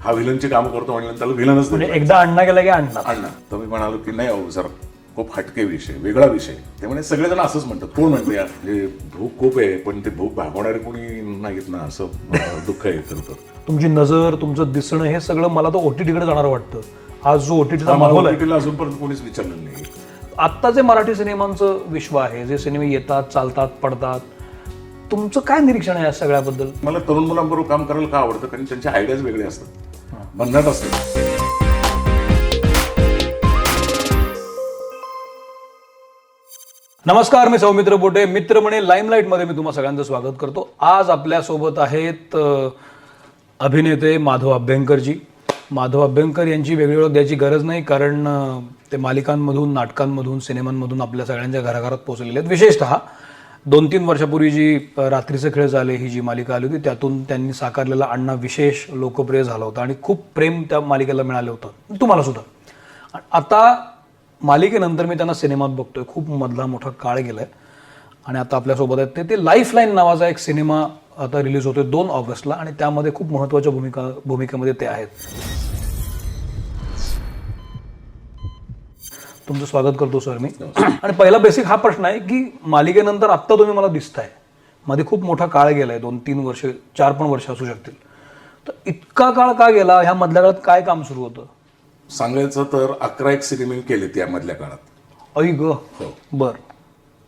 हा व्हिलनची काम करतो म्हणलं त्याला व्हिलनच म्हणजे एकदा अण्णा गेला की अण्णा. अण्णा. तर मी म्हणालो की नाही अहो सर, खूप हटके विषय, वेगळा विषय. ते म्हणे सगळेजण असंच म्हणतात. कोण म्हणते यार, म्हणजे भूक खूप आहे पण ते भूक भागवणारे कोणी नाहीत ना, असं दुःख आहे खरं तर. तुमची नजर, तुमचं दिसणं हे सगळं मला तर ओटीटीकडे जाणार वाटतं. आज जो ओटीटीचा माहोल आहे, OTT-ला अजूनपर्यंत कोणीच विचारलं नाही. आत्ता जे मराठी सिनेमांचं विश्व आहे, जे सिनेमे येतात, चालतात, पडतात, तुमचं काय निरीक्षण आहे या सगळ्याबद्दल? मला तरुण मुलांबरोबर काम करायला का आवडतं, कारण त्यांचे आयडियाज वेगळे असतात, बंधनात असतात. नमस्कार, मी सौमित्र बोटे. मित्र म्हणे लाईमलाईटमध्ये मी तुम्हा सगळ्यांचं स्वागत करतो. आज आपल्यासोबत आहेत अभिनेते माधव अभ्यंकरजी. माधव अभ्यंकर यांची वेगळी ओळख द्यायची गरज नाही, कारण ते मालिकांमधून, नाटकांमधून, सिनेमांमधून आपल्या सगळ्यांच्या घराघरात पोहोचलेले आहेत. विशेषतः 2-3 वर्षापूर्वी जी रात्रीचे खेळ झाले ही जी मालिका आली होती, त्यातून त्यांनी साकारलेला अण्णा विशेष लोकप्रिय झाला होता आणि खूप प्रेम त्या मालिकेला मिळालं होतं, तुम्हाला सुद्धा. आता मालिकेनंतर मी त्यांना सिनेमात बघतोय. खूप मधला मोठा काळ गेलाय आणि आता आपल्यासोबत आहेत ते लाईफलाईन नावाचा एक सिनेमा आता रिलीज होतोय 2 ऑगस्टला आणि त्यामध्ये खूप महत्त्वाच्या भूमिकेमध्ये ते आहेत. तुमचं स्वागत करतो सर मी. आणि पहिला बेसिक हा प्रश्न आहे की मालिकेनंतर आत्ता तुम्ही मला दिसताय, मध्ये खूप मोठा काळ गेलाय, 2-3 वर्ष, 4 पण वर्ष असू शकतील. तर इतका काळ का गेला? ह्या मधल्या काळात काय काम सुरू होतं? सांगायचं तर 11 सिनेमे केले त्या मधल्या काळात. ऐ ग. हो. बर.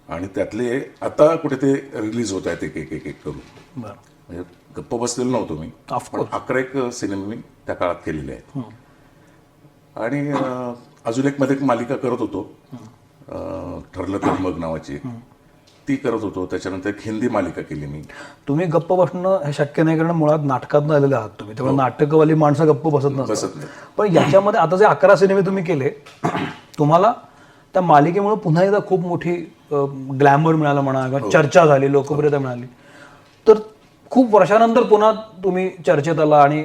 आणि त्यातले आता कुठे ते रिलीज होत आहेत एक एक एक करून. बर. म्हणजे गप्प बसलेलो नव्हतो मी, पण 11 सिनेमे मी त्या काळात केलेले आहेत. आणि अजून एक मध्ये एक मालिका करत होतो, ठरलं तर मग नावाची, ती करत होतो. त्याच्यानंतर एक हिंदी मालिका केली मी. तुम्ही गप्प बसणं हे शक्य नाही, कारण मुळात नाटकात आलेले आहात तुम्ही, त्यामुळे नाटकवाली माणसं गप्प बसत नसतात. नाही. पण याच्यामध्ये आता जे 11 सिनेमे तुम्ही केले, तुम्हाला त्या मालिकेमुळे पुन्हा एकदा खूप मोठी ग्लॅमर मिळाला म्हणा, किंवा चर्चा झाली, लोकप्रियता मिळाली. तर खूप वर्षानंतर पुन्हा तुम्ही चर्चेत आला आणि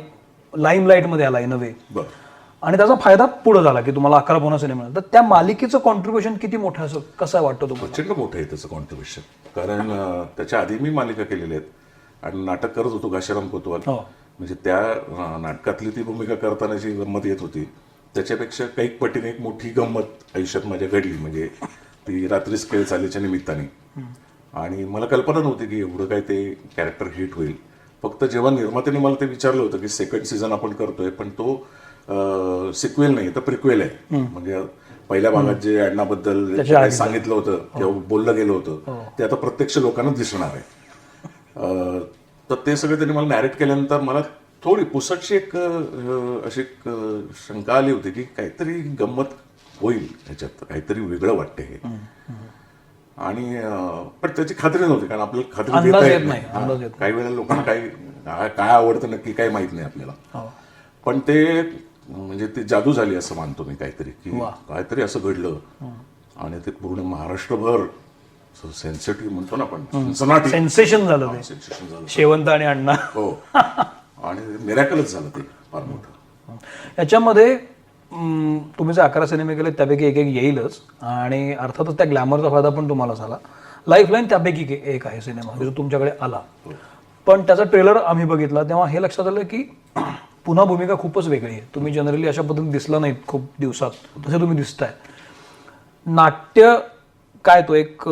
लाईमलाईटमध्ये आला इन अ वे. बरं. आणि त्याचा फायदा पुढे झाला की तुम्हाला 11 पुन्हा सिनेमे मिळाले. तर त्या मालिकेचं कॉन्ट्रीब्युशन किती मोठं असं कसं वाटतं तुम्हाला? प्रचंड मोठं आहे त्याचं कॉन्ट्रीब्युशन. कारण त्याच्या आधी मी मालिका केलेल्या आहेत आणि नाटक करत होतो घाशीराम कोतवाल. म्हणजे त्या नाटकातली ती भूमिका करताना जी गंमत येत होती, त्याच्यापेक्षा काही पटीने एक मोठी गंमत आयुष्यात माझ्या घडली. म्हणजे ती रात्रीच खेळ चालीच्या निमित्ताने. आणि मला कल्पना नव्हती की एवढं काय ते कॅरेक्टर हिट होईल. फक्त जेव्हा निर्मात्याने मला ते विचारलं होतं की 2nd सीझन आपण करतोय, पण तो सिक्वेल नाही तर प्रिक्वेल आहे. म्हणजे पहिल्या भागात जे अण्णाबद्दल सांगितलं होतं किंवा बोललं गेलं होतं, ते आता प्रत्यक्ष लोकांना दिसणार आहे. तर ते सगळं त्यांनी मला नॅरेट केल्यानंतर मला थोडी पुसटशी एक अशी शंका आली होती की काहीतरी गंमत होईल ह्याच्यात, काहीतरी वेगळं वाटते हे. आणि पण त्याची खात्री नव्हती, कारण आपल्याला खात्री देता येत नाही. काही वेळेला लोकांना काय आवडतं नक्की काही माहित नाही आपल्याला. पण ते म्हणजे ती जादू झाली असं मानतो मी काहीतरी, की काहीतरी असं घडलं आणि ते पूर्ण महाराष्ट्रभर सेन्सिटिव्ह म्हणतो ना आपण, सेन्सेशन झालं ते. सेन्सेशन झालं. शेवंत आणि अण्णा. हो. आणि मिरॅकलच झालं ते फार मोठं. याच्यामध्ये तुम्ही जे 11 सिनेमे केले त्यापैकी एक येईलच, आणि अर्थातच त्या ग्लॅमरचा फायदा पण तुम्हाला झाला. लाईफलाईन त्यापैकी एक आहे सिनेमा जो तुमच्याकडे आला. पण त्याचा ट्रेलर आम्ही बघितला तेव्हा हे लक्षात आलं की पुन्हा भूमिका खूपच वेगळी आहे. तुम्ही जनरली अशा पद्धतीने दिसला नाहीत खूप दिवसात, तसे तुम्ही दिसताय. नाट्य काय तो एक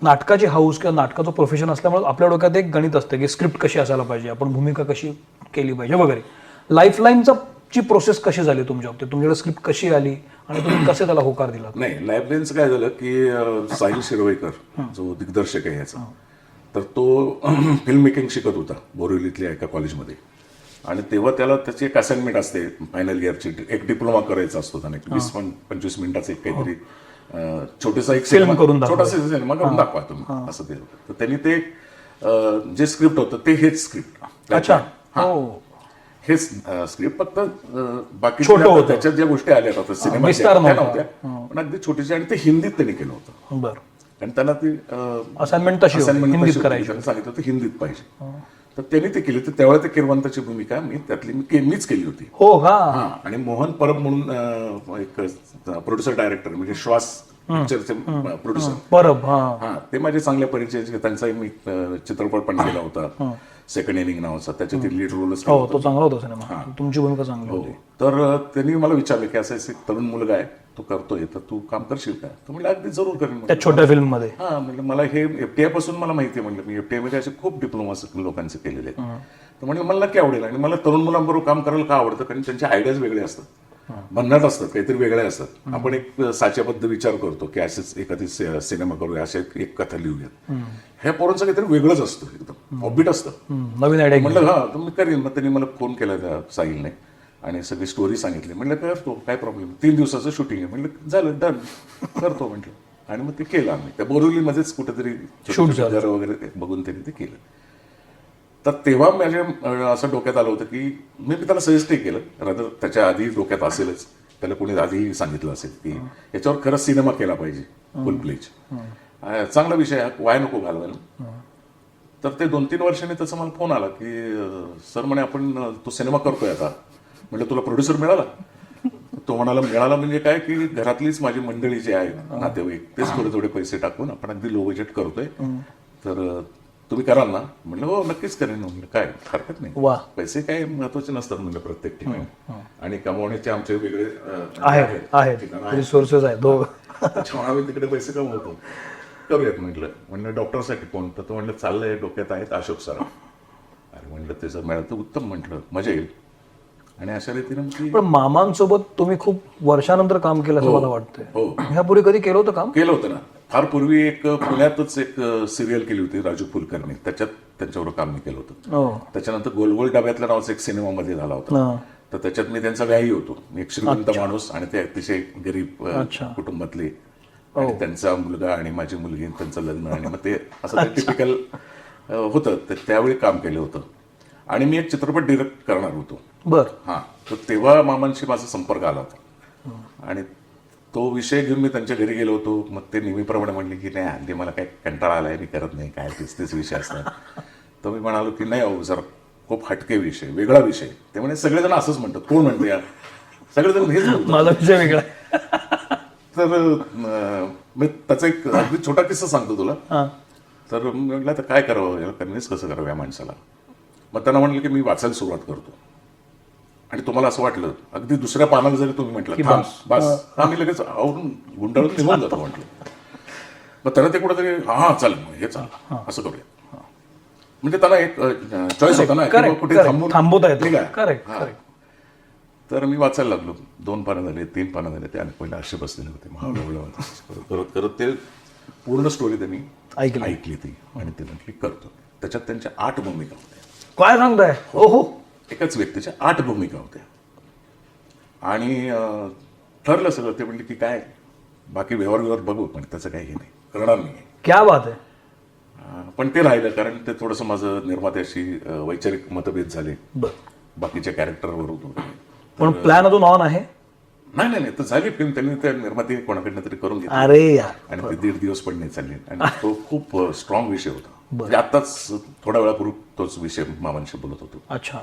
नाटकाची हाऊस किंवा नाटकाचं प्रोफेशन असल्यामुळे आपल्या डोक्यात एक गणित असतं की स्क्रिप्ट कशी असायला पाहिजे, आपण भूमिका कशी केली पाहिजे वगैरे. लाईफलाईनचा ची प्रोसेस कशी झाली तुमच्या बाबतीत? तुमच्याकडे स्क्रिप्ट कशी आली आणि तुम्ही कसे त्याला होकार दिला? नाही, लाईफलाईनचं काय झालं की साहिल शिरवईकर जो दिग्दर्शक आहे याचा, तर तो फिल्म मेकिंग शिकत होता बोरिवलीतल्या एका कॉलेजमध्ये. आणि तेव्हा त्याला त्याची एक असाइनमेंट असते फायनल इयरची, एक डिप्लोमा करायचा असतो त्याने, 20-25 मिनिटाचं एक काहीतरी छोटासा एक फिल्म करून छोटासा सिनेमा करून दाखवा तुम्ही, असं ते. तर त्यांनी ते जे स्क्रिप्ट होतं ते हेच स्क्रिप्ट. अच्छा. हेच स्क्रिप्ट, फक्त बाकी त्याच्यात ज्या गोष्टी आल्या होत्या सिनेमाच्या नव्हत्या, पण अगदी छोटीशी. आणि ते हिंदीत त्यांनी केलं होतं. बरं. आणि त्यांना ती असाइनमेंट तशी हिंदीत करायची, सांगितलं होतं हिंदीत पाहिजे. तर त्यांनी ते केली. तर त्यावेळेला ते किरवंताची भूमिका मीच केली होती. हो का? आणि मोहन परब म्हणून एक प्रोड्युसर डायरेक्टर, म्हणजे श्वास पिक्चरचे प्रोड्युसर परब, ते माझे चांगल्या परिचयाचे. त्यांचाही मी चित्रपट पण केला होता. सेकंड इनिंग नावाचा, त्याच्यात लीड रोलच हो तो चांगला होता सिनेमा, तुमची भूमिका चांगली होती. तर त्यांनी मला विचारलं की असं एक तरुण मुलगा आहे, तो करतोय, तर तू काम करशील का? तर म्हणलं अगदी जरूर करेन. त्या छोट्या फिल्म मध्ये हा म्हणलं मला हे एफटीआय पासून मला माहिती आहे, म्हणलं मी एफटीआय मध्ये असे खूप डिप्लोमास लोकांचे केलेले आहेत. तर म्हणलं मला नक्की आवडेल, आणि मला तरुण मुलांबरोबर काम करायला का आवडतं, कारण त्यांचे आयडियाज वेगळे असतात, भन्नाट असतात, काहीतरी वेगळे असतात. आपण एक साच्याबद्ध विचार करतो की असेच एखादी सिनेमा करूया, असे एक कथा लिहूयात. ह्या पोरांचं काहीतरी वेगळंच असतं, एकदम ऑफबीट असतं. नवीन आयडिया. म्हणलं हा तर मी करीन. मग त्यांनी मला फोन केला त्या साहिलने आणि सगळी स्टोरी सांगितली. म्हणलं करतो, काय प्रॉब्लेम, 3 दिवसाचं शूटिंग आहे. म्हणलं झालं, डन, करतो म्हटलं. आणि मग ते केलं आम्ही त्या बोरिवलीमध्येच कुठेतरी घर वगैरे बघून त्यांनी ते केलं. तर तेव्हा माझ्या असं डोक्यात आलं होतं की मी त्याला सजेस्टही केलं, रादर त्याच्या आधी डोक्यात असेलच, त्याला कोणी आधी सांगितलं असेल की याच्यावर खरंच सिनेमा केला पाहिजे, फुल प्लेज, चांगला विषय आहे, वाया नको घालवायला. तर ते 2-3 वर्षांनी त्याचा मला फोन आला की सर म्हणे आपण तो सिनेमा करतोय आता. म्हटलं तुला प्रोड्युसर मिळाला? तो म्हणाला मिळाला म्हणजे काय की घरातलीच माझी मंडळी जी आहे, नातेवाईक, तेच थोडे थोडे पैसे टाकून आपण अगदी लो बजेट करतोय, तर तुम्ही कराल ना? म्हणलं हो नक्कीच करेन. म्हणलं काय हरकत नाही, पैसे काय महत्वाचे नसतात म्हणलं प्रत्येक ठिकाणी, आणि कमावण्याचे आमचे वेगळे आहेत रिसोर्सेस आहेत. त्याच्यामुळे आम्ही तिकडे पैसे कमवतो, करूयात म्हटलं. म्हणलं डॉक्टरसाठी कोण? तर तो म्हणलं चाललंय, डोक्यात आहेत अशोक सर. अरे म्हणलं त्याचं मिळालं तर उत्तम, म्हटलं मजा येईल. आणि अशा रीतीने पण मामांसोबत तुम्ही खूप वर्षानंतर काम केलं असं मला वाटतंय. हो, ह्यापूर्वी कधी केलं होतं काम? केलं होतं ना, फार पूर्वी एक पुण्यातच एक सिरियल केली होती राजू फुलकर्णी, त्याच्यात त्यांच्यावर काम मी केलं होतं. त्याच्यानंतर गोलगोल डब्यातल्या नावाचा एक सिनेमामध्ये झाला होता, तर त्याच्यात मी त्यांचा व्याही होतो. मी एक श्रीमंत माणूस आणि ते अतिशय गरीब कुटुंबातले, आणि त्यांचा मुलगा आणि माझी मुलगी, त्यांचं लग्न, आणि मग ते असं टिपिकल होतं. त्यावेळी काम केलं होतं. आणि मी एक चित्रपट डिरेक्ट करणार होतो. हा, तर तेव्हा मामांशी माझा संपर्क आला होता, आणि तो विषय घेऊन मी त्यांच्या घरी गेलो होतो. मग ते नेहमीप्रमाणे म्हणले की नाही हल्ली मला काय कंटाळा आलाय, मी करत नाही, काय तेच विषय असतात. तर मी म्हणालो की नाही अहो जरा खूप हटके विषय, वेगळा विषय. ते म्हणे सगळेजण असंच म्हणतात. कोण म्हणते यार? सगळेजण हेच म्हणतात, माझा विषय वेगळा. तर मी त्याचा एक अगदी छोटा किस्सा सांगतो तुला. तर मी म्हटलं तर काय करावं, याला कन्व्हिन्स कसं करावं या माणसाला. मग त्यांना म्हटलं की मी वाचायला सुरुवात करतो, आणि तुम्हाला असं वाटलं अगदी दुसऱ्या पानाला जरी तुम्ही म्हटलं बस, आम्ही लगेच आवरून गुंडाळून निघून जातो म्हटलं. मग त्यांना ते कुठेतरी हा चालेल हे चालेल असं करूया, म्हणजे त्यांना एक चॉईस होता ना, कुठे थांबवता येतो. तर मी वाचायला लागलो. 2 पानं झाले, 3 पानं झाले, ते आणि पहिले असे बसलेले होते, महाबळेवळ करत ते पूर्ण स्टोरी त्यांनी ऐकली ती, आणि ते म्हटली करतो. त्याच्यात त्यांच्या 8 भूमिका होत्या. काय सांगताय? हो, एकाच व्यक्तीच्या 8 भूमिका होत्या. आणि ठरलं सगळं. ते म्हणले की काय बाकी व्यवहार बघू, पण त्याचं काही हे नाही, करणार नाही. क्या बात आहे. पण ते राहिलं, कारण ते थोडंसं माझं निर्मात्याशी वैचारिक मतभेद झाले बाकीच्या कॅरेक्टरवर होतो. पण प्लॅन अजून ऑन आहे? नाही, तर झाली फिल्म. त्यांनी त्या निर्माते कोणाकडनं तरी करून घेतली. अरे यार. आणि ते 1.5 दिवस पण नाही चालले, आणि तो खूप स्ट्रॉंग विषय होता. म्हणजे आताच थोड्या वेळापूर्वी तोच विषय मामांशी बोलत होतो. अच्छा.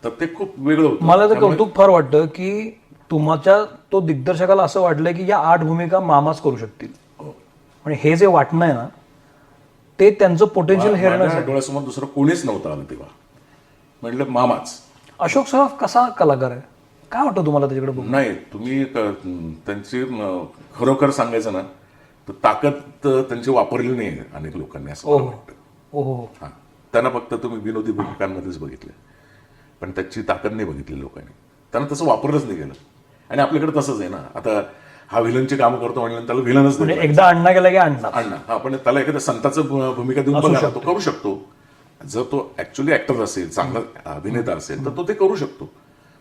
तर ते खूप वेगळं होतं. मला तर कौतुक फार वाटतं की तुमच्या तो दिग्दर्शकाला असं वाटलंय की या 8 भूमिका मामाच करू शकतील. आणि हे जे वाटणं आहे ना, ते त्यांचं पोटेन्शियल हेरण्यासाठी डोळ्यासमोर दुसरं कोणीच नव्हतं आलं तेव्हा. म्हटलं मामाच. अशोक सराफ कसा कलाकार आहे, काय वाटतं तुम्हाला त्याच्याकडे बघून? नाही, तुम्ही त्यांची खरोखर सांगायचं ना, तर ताकद त्यांची वापरली नाही अनेक लोकांनी, असं मला वाटतं. हा, त्यांना फक्त तुम्ही विनोदी भूमिकांमध्येच बघितले, पण त्याची ताकद नाही बघितली लोकांनी. त्यांना तसं वापरलंच नाही गेलं. आणि आपल्याकडे तसंच आहे ना, आता हा व्हिलनची कामं करतो म्हणलं त्याला व्हिलनच म्हणजे एकदा अण्णा गेला की अण्णा. हा, पण त्याला एखाद्या संताचं भूमिका देऊन बघा, तो करू शकतो. जर तो ऍक्च्युअली ऍक्टर असेल, चांगला अभिनेता असेल, तर तो ते करू शकतो.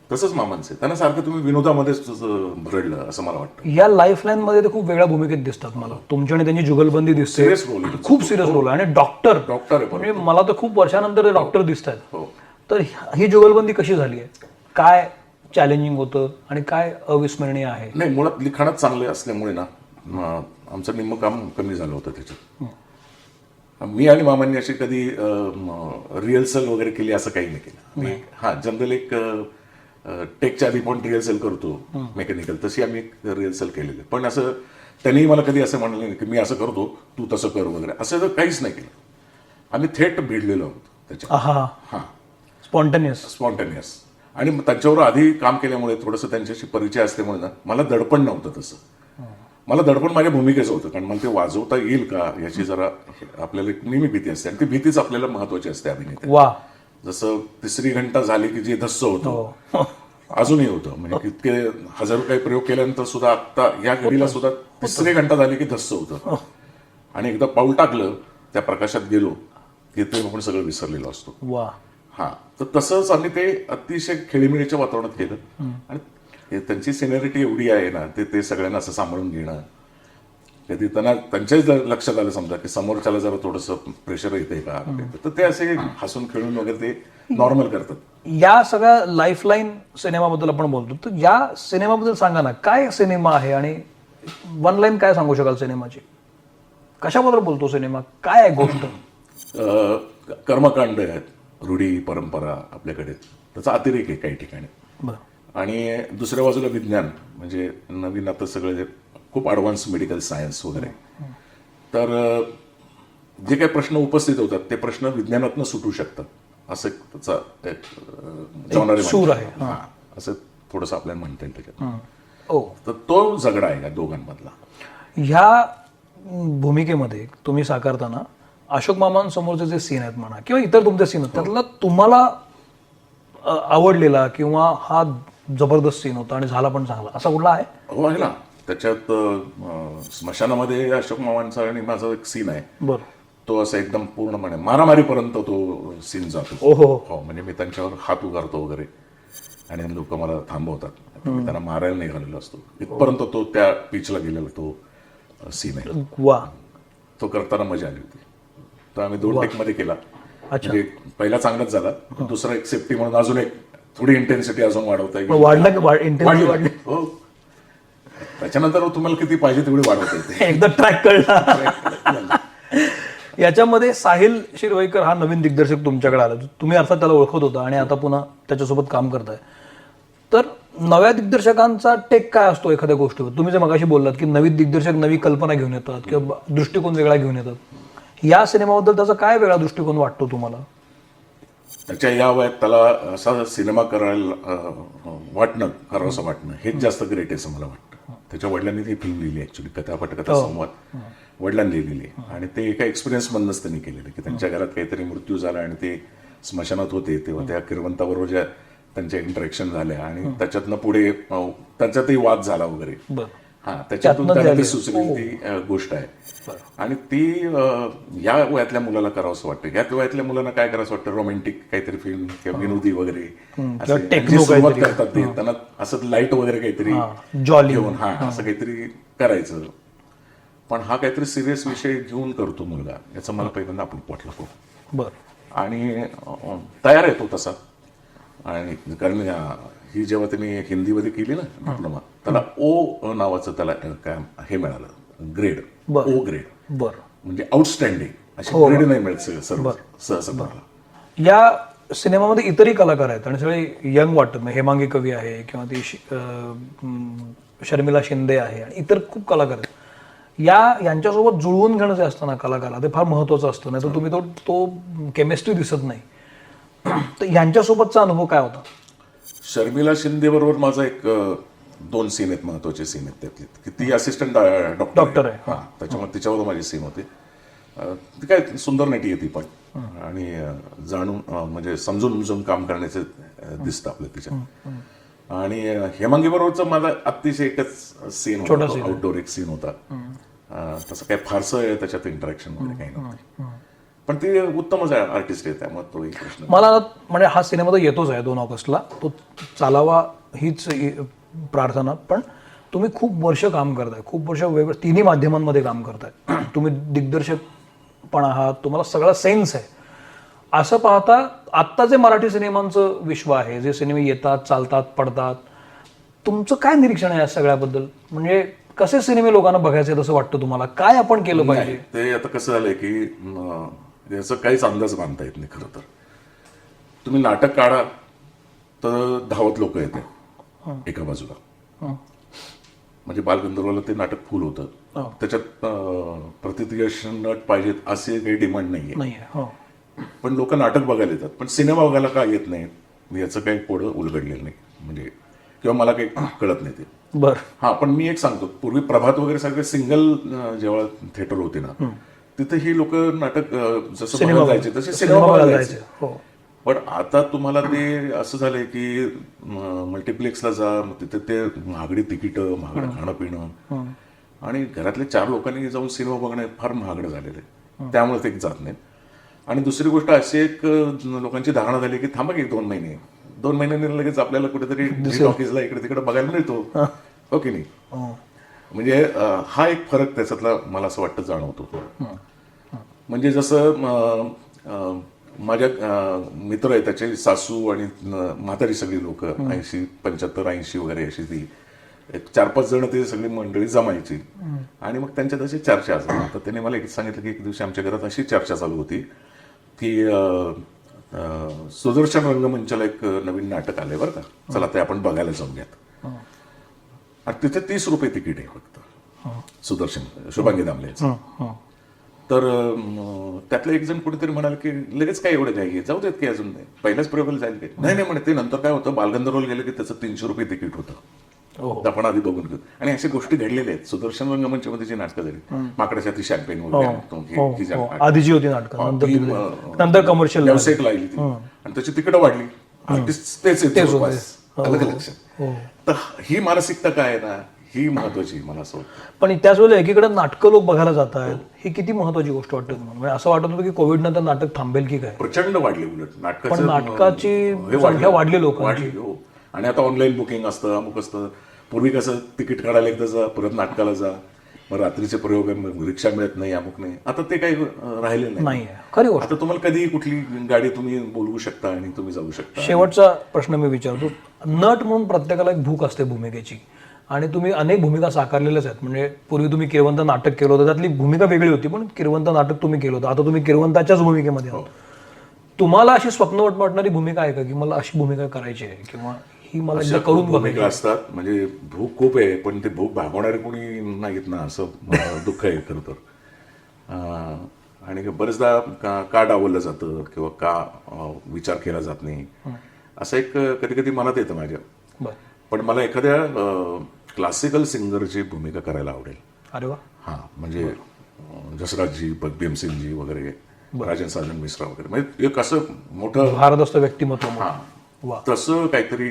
तसंच मामांचे त्यांना सारखं तुम्ही विनोदामध्येच भरडलं असं मला वाटतं. या लाईफलाईन मध्ये ते खूप वेगळ्या भूमिकेत दिसतात मला. तुमची आणि त्यांची जुगलबंदी दिसते, सिरियस रोल, खूप सिरियस रोल आहे. आणि डॉक्टर आहे, म्हणजे मला तर खूप वर्षानंतर डॉक्टर दिसत आहेत. हो. तर ही जुगलबंदी कशी झाली आहे, काय चॅलेंजिंग होतं आणि काय अविस्मरणीय आहे? नाही, मुळात लिखाणात चांगले असल्यामुळे ना आमचं निम्मं काम कमी झालं होतं त्याच्यात. मी आणि मामांनी अशी कधी रिहर्सल वगैरे केली असं काही नाही केलं. हा, जनरल एक टेकच्या आधी पण रिहर्सल करतो मेकॅनिकल, तशी आम्ही रिहर्सल केलेली. पण असं त्यांनी मला कधी असं म्हणलं नाही की मी असं करतो तू तसं कर वगैरे, असं तर काहीच नाही केलं. आम्ही थेट भिडलेलो आहोत. त्याच्या आहा, हां स्पॉन्टेनियस. स्पॉन्टेनियस. आणि मग त्यांच्यावर आधी काम केल्यामुळे थोडंसं त्यांच्याशी परिचय असल्यामुळे ना मला दडपण नव्हतं तसं. मला दडपण माझ्या भूमिकेचं होतं, कारण मला ते वाजवता येईल का याची जरा आपल्याला एक नेहमी भीती असते, आणि ती भीतीच आपल्याला महत्वाची असते अभिनेते. वा. जसं तिसरी घंटा झाली की जे धस्स होतं हो. अजूनही होतं, म्हणजे कितके हजारो काही प्रयोग केल्यानंतर सुद्धा आता या घडीला सुद्धा तिसरी घंटा झाली की धस्स होतं. आणि एकदा पाऊल टाकलं त्या प्रकाशात गेलो की ते आपण सगळं विसरलेलो असतो. वा. हा, तर तसंच आम्ही ते अतिशय खेळीमेळीच्या वातावरणात केलं. आणि त्यांची सिनियरिटी एवढी आहे ना, ते सगळ्यांना असं सांभाळून घेणं. कधी त्यांना त्यांच्याच लक्षात आलं समजा की समोरच्याला जरा थोडंसं प्रेशर येते का, तर ते असे हसून खेळून वगैरे ते नॉर्मल करतात. या सगळ्या लाईफलाईन सिनेमाबद्दल आपण बोलतो, तर या सिनेमाबद्दल सांगा ना, काय सिनेमा आहे आणि वन लाईन काय सांगू शकाल सिनेमाची? कशाबद्दल बोलतो सिनेमा, काय आहे गोष्ट? कर्मकांड आहेत, रूढी परंपरा आपल्याकडे, त्याचा अतिरेक आहे काही ठिकाणी. बरं. आणि दुसऱ्या बाजूला विज्ञान, म्हणजे नवीन आता सगळं खूप ॲडव्हान्स मेडिकल सायन्स वगैरे. तर जे काही प्रश्न उपस्थित होतात ते प्रश्न विज्ञानातनं सुटू शकतात, असं त्याचा एक जॉनर सूर आहे. हां, असं थोडंसं आपल्याला म्हणता येईल त्याच्यात. ओ. तर तो झगडा आहे या दोघांमधला. ह्या भूमिकेमध्ये तुम्ही साकारताना अशोक मामांसमोरचे जे सीन आहेत म्हणा किंवा इतर तुमचे सीन आहेत, त्यातला तुम्हाला आवडलेला किंवा हा जबरदस्त सीन होता आणि झाला पण चांगला असा कुठला आहे? हो आहे ना. त्याच्यात स्मशानामध्ये अशोक मामांचा आणि माझा एक सीन आहे. बरं. तो असं एकदम पूर्णपणे मारामारीपर्यंत तो सीन जातो. ओहो. हो, म्हणजे मी त्यांच्यावर हात उगारतो वगैरे आणि लोक मला थांबवतात. मी त्यांना मारायला नाही घालेलो असतो, इथपर्यंत तो त्या पिचला गेलेला तो सीन आहे. वा. तो करताना मजा आली होती. तो आम्ही 2 टेकमध्ये केला. अच्छा. म्हणजे पहिला चांगलाच झाला, दुसरा एक सेफ्टी म्हणून अजून एक थोडी इंटेन्सिटी अजून वाढवता येईल. वाढलं इंटेन्सिटी वाढली. हो, त्याच्यानंतर तुम्हाला किती पाहिजे तेवढी वाढवता येते. एकदा ट्रॅक कळला. याच्यामध्ये साहिल शिरवाईकर हा नवीन दिग्दर्शक तुमच्याकडे आला, तुम्ही अर्थात त्याला ओळखत होता आणि आता पुन्हा त्याच्यासोबत काम करताय. तर नव्या दिग्दर्शकांचा टेक काय असतो एखाद्या गोष्टीवर? तुम्ही जे मगाशी बोललात की नवीन दिग्दर्शक नवी कल्पना घेऊन येतात किंवा दृष्टिकोन वेगळा घेऊन येतात, या सिनेमाबद्दल त्याचा काय वेगळा दृष्टिकोन वाटतो तुम्हाला? त्याच्या या वयात त्याला असा सिनेमा करायला करावंसं वाटणं हेच जास्त ग्रेट आहे असं मला वाटतं. त्याच्या वडिलांनी ती फिल्म लिहिली, ऍक्च्युली कथा पटकथा संवाद वडिलांनी लिहिलेली. आणि ते एका एक्सपिरियन्स मधनच त्यांनी केलेलं की त्यांच्या घरात काहीतरी मृत्यू झाला आणि ते स्मशानात होते, तेव्हा त्या किरवंताबरोबर ज्या त्यांच्या इंटरॅक्शन झाल्या आणि त्याच्यातनं पुढे त्यांच्यातही वाद झाला वगैरे. हा, त्याच्यातून त्यांना ती सुचलेली ती गोष्ट आहे. आणि ती या वयातल्या मुलाला करावंसं वाटतं. या वयातल्या मुलांना काय करावंसं वाटतं, रोमॅन्टिक काहीतरी फिल्म किंवा विनोदी वगैरे सुरुवात करतात ते, त्यांना असं लाईट वगैरे काहीतरी जॉली घेऊन हा असं काहीतरी करायचं. पण हा काहीतरी सिरियस विषय घेऊन करतो मुलगा, याचं मला पहिल्यांदा आपण वाटलं खूप. बरं. आणि तयार आहे तो तसा. आणि कारण ही जेव्हा त्यांनी हिंदीमध्ये केली ना डिप्लोमा, त्याला ओ नावाचं त्याला काय हे मिळालं, ग्रेड, ओ ग्रेड. बरं. म्हणजे आउटस्टँडिंग अशी ग्रेड नाही मिळत सहसा. या सिनेमामध्ये इतरही कलाकार आहेत आणि सगळे यंग वाटत नाही. हेमांगी कवी आहे किंवा ती शर्मिला शिंदे आहे आणि इतर खूप कलाकार आहेत. यांच्यासोबत जुळवून घेणं जे असतं ना कलाकाराला, ते फार महत्वाचं असतं. नाही तर तुम्ही तो केमिस्ट्री दिसत नाही. तर यांच्यासोबतचा अनुभव काय होता? शर्मिला शिंदे बरोबर माझा एक 2 सीन आहेत, महत्वाचे सीन आहेत त्यातले, की ती असिस्टंट डॉक्टर आहे. हा, त्याच्यामुळे तिच्यावर माझे सीन होते. ती काय सुंदर नटी आहे ती पण, आणि जाणून म्हणजे समजून काम करण्याचे दिसतं आपलं तिच्यात. आणि हेमांगी बरोबरचा माझा अतिशय एकच सीन होता, आउटडोर एक सीन होता. तसं काय फारसं त्याच्यात इंटरॅक्शन वगैरे काही नव्हतं, पण ती उत्तमच आर्टिस्ट आहे, त्यामुळे तो एक प्रश्न. मला म्हणजे हा सिनेमा तर येतोच आहे 2 ऑगस्टला, तो चालावा हीच प्रार्थना. पण तुम्ही खूप वर्ष काम करताय, खूप वर्ष वेगवेगळ्या तिन्ही माध्यमांमध्ये काम करताय. तुम्ही दिग्दर्शक पण आहात, तुम्हाला सगळा सेन्स आहे. असं पाहता आत्ता जे मराठी सिनेमांचं विश्व आहे, जे सिनेमे येतात, चालतात, पडतात, तुमचं काय निरीक्षण आहे या सगळ्याबद्दल? म्हणजे कसे सिनेमे लोकांना बघायचे असं वाटतं तुम्हाला? काय आपण केलं पाहिजे? ते आता कसं झालंय की याचा काहीच अंदाज बांधता येत नाही. खरं तर तुम्ही नाटक काढा तर धावत लोक येते एका बाजूला. म्हणजे बालगंधर्वाला ते नाटक फुल होतं, त्याच्यात प्रतिक्रिया नट पाहिजेत असे काही डिमांड नाहीये. पण लोक नाटक बघायला येतात, पण सिनेमा बघायला का येत नाही याचं काही पुढं उलगडलेलं नाही, म्हणजे किंवा मला काही कळत नाही ते. बर. हा, पण मी एक सांगतो, पूर्वी प्रभात वगैरे सगळे सिंगल जेव्हा थिएटर होते ना, तिथे ही लोक नाटक जसं बघायला जायचे तसे सिनेमा बघायला जायचे. हो. पण आता तुम्हाला ते असं झालंय की मल्टिप्लेक्सला जा, मग तिथे ते महागडी तिकीटं, महागडं खाणं पिणं, आणि घरातले 4 लोकांनी जाऊन सिनेमा बघणं फार महागडं झालेलं आहे, त्यामुळे ते जात नाहीत. आणि दुसरी गोष्ट अशी एक लोकांची धारणा झाली की थांबा की 2 महिन्यांनी लगेच आपल्याला कुठेतरी टॉकीजला इकडे तिकडे बघायला मिळतो, हो की नाही. म्हणजे हा एक फरक त्याच्यातला मला असं वाटतं जाणवतो. म्हणजे जसं माझ्या मित्र आहे, त्याचे सासू आणि म्हातारी सगळी लोक 80, 75, 80 वगैरे अशी ती एक 4-5 जण ते सगळी मंडळी जमायची, आणि मग त्यांच्यात अशी चर्चा असतात. तर त्याने मला एक सांगितलं की एक दिवशी आमच्या घरात अशी चर्चा चालू होती की सुदर्शन रंगमंचाला एक नवीन नाटक आलंय बरं का, चला ते आपण बघायला जाऊयात. आणि तिथे 30 रुपये तिकीट आहे फक्त, सुदर्शन शुभांगी दामलेचं. तर त्यातलं एक जण कुठेतरी म्हणाल की लगेच काय एवढं काय जाऊ देत की अजून नाही, पहिल्याच प्रयोगाला जाईल काय. नाही म्हणे, ते नंतर काय होतं, बालगंधर्वला गेलं की त्याचं 300 रुपये तिकीट होतं, तर आपण आधी बघून घेऊ. आणि अशा गोष्टी घडलेल्या आहेत. सुदर्शन रंगमंचामध्ये जी नाटकं झाली, माकडाच्या ती शॅम्पेन वगैरे, आधी जी होती नाटकं, नंतर कमर्शियल व्यावसायिक लागली ती, आणि त्याची तिकीटं वाढली, आर्टिस्ट तेच अलग लक्षात. तर ही मानसिकता काय आहे ना, ही महत्वाची मला असं वाटतं. पण त्याच वेळेला एकीकडे नाटकं लोक बघायला जात आहेत, ही किती महत्वाची गोष्ट वाटते तुम्हाला? म्हणजे असं वाटत होतं की कोविड नंतर नाटक थांबेल की काय? प्रचंड वाढली उलट नाटकाचं, पण नाटकाची संख्या वाढली लोकांची. हो. आणि आता ऑनलाईन बुकिंग असतं, अमुक असतं. पूर्वी कसं तिकीट काढायला एकदा जा, परत नाटकाला जा, मग रात्रीचे प्रयोग, रिक्षा मिळत नाही, अमुक नाही. आता ते काही राहिलेलं नाही. खरी गोष्ट. आता तुम्हाला कधी कुठली गाडी तुम्ही बोलवू शकता आणि तुम्ही जाऊ शकता. शेवटचा प्रश्न मी विचारतो, नट म्हणून प्रत्येकाला एक भूक असते भूमिकेची, आणि तुम्ही अनेक भूमिका साकारलेल्याच आहेत. म्हणजे पूर्वी तुम्ही किरवंत नाटक केलं होतं, त्यातली भूमिका वेगळी होती, पण किरवंत नाटक तुम्ही केलं होतं, आता तुम्ही किरवंताच्याच भूमिकेमध्ये आहात. तुम्हाला अशी स्वप्न वाटणारी भूमिका आहे का की मला अशी भूमिका करायची आहे, किंवा ही मला एकदा करून भूमिका असतात? म्हणजे भूक खूप आहे, पण ते भूक भागवणारे कोणी नाहीत ना, असं दुःख आहे खरं तर. आणि बरेचदा का डावललं जातं किंवा का विचार केला जात नाही, असं एक कधी कधी मनात येतं माझ्या. पण मला एखाद्या क्लासिकल सिंगरची भूमिका करायला आवडेल. अरे वा. हा, म्हणजे जसराजजी, भीमसेनजी वगैरे, राजन साजन मिश्रा वगैरे, म्हणजे एक असं मोठं भारदस्त व्यक्तिमत्व. हा, तसं काहीतरी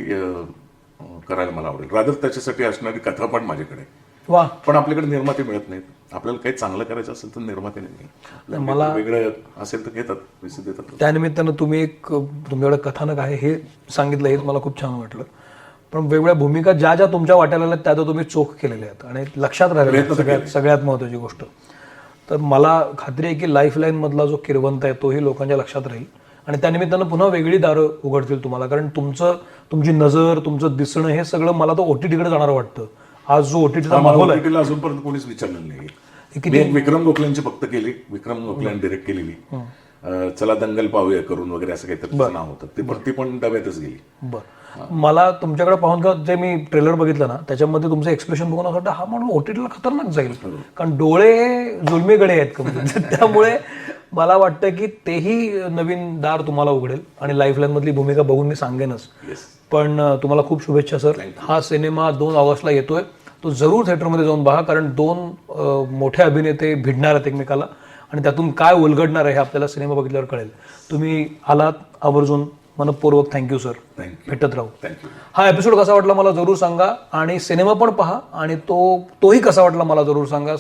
करायला मला आवडेल. रादर त्याच्यासाठी असणारी कथा पण माझ्याकडे. वा. पण आपल्याकडे निर्माते मिळत नाहीत. आपल्याला काही चांगलं करायचं असेल तर निर्माते नाही, मला वेगळं असेल तर घेतात, पैसे देतात. त्यानिमित्तानं तुम्ही एक तुमच्याकडे कथानक आहे हे सांगितलं, हेच मला खूप छान वाटलं. पण वेगवेगळ्या भूमिका ज्या ज्या तुमच्या वाट्याला आल्या त्या तुम्ही चोख केलेल्या आहेत आणि लक्षात राहिल्या, सगळ्यात महत्वाची गोष्ट. तर मला खात्री आहे की लाईफलाईन मधला जो किरवंत आहे तोही लोकांच्या लक्षात राहील, आणि त्यानिमित्तानं पुन्हा वेगळी दारं उघडतील तुम्हाला. कारण तुमची नजर, तुमचं दिसणं हे सगळं मला तर OTT-कडे जाणार वाटतं. आज जो OTT-चा माहोल आहे, अजूनपर्यंत कोणीच विचारलं नाही. विक्रम गोखलेंची फक्त केली, विक्रम गोखलेंनी डिरेक्ट केलेली, चला दंगल पाहूया करून वगैरे असं काहीतरी नाव होतं, ती पण डब्यातच गेली. बरं. मला तुमच्याकडे पाहून जे मी ट्रेलर बघितलं ना, त्याच्यामध्ये तुमचं एक्सप्रेशन बघून असं वाटतं हा माणूस OTT-ला खतरनाक जाईल, कारण डोळे हे जुलमी गडे आहेत. त्यामुळे मला वाटतं की तेही नवीन दार तुम्हाला उघडेल, आणि लाईफलाईन मधली भूमिका बघून मी सांगेनच. पण तुम्हाला खूप शुभेच्छा सर. हा सिनेमा 2 ऑगस्टला येतोय, तो जरूर थिएटरमध्ये जाऊन पहा, कारण 2 मोठे अभिनेते भिडणार आहेत एकमेकाला, आणि त्यातून काय उलगडणार आहे हे आपल्याला सिनेमा बघितल्यावर कळेल. तुम्ही आलात आवर्जून, मनपूर्वक थँक्यू सर. भेटत राहू. हा एपिसोड कसा वाटला मला जरूर सांगा, आणि सिनेमा पण पहा, आणि तोही कसा वाटला मला जरूर सांगा.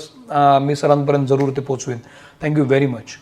मी सरांपर्यंत जरूर ते पोहोचवेन. Thank you very much.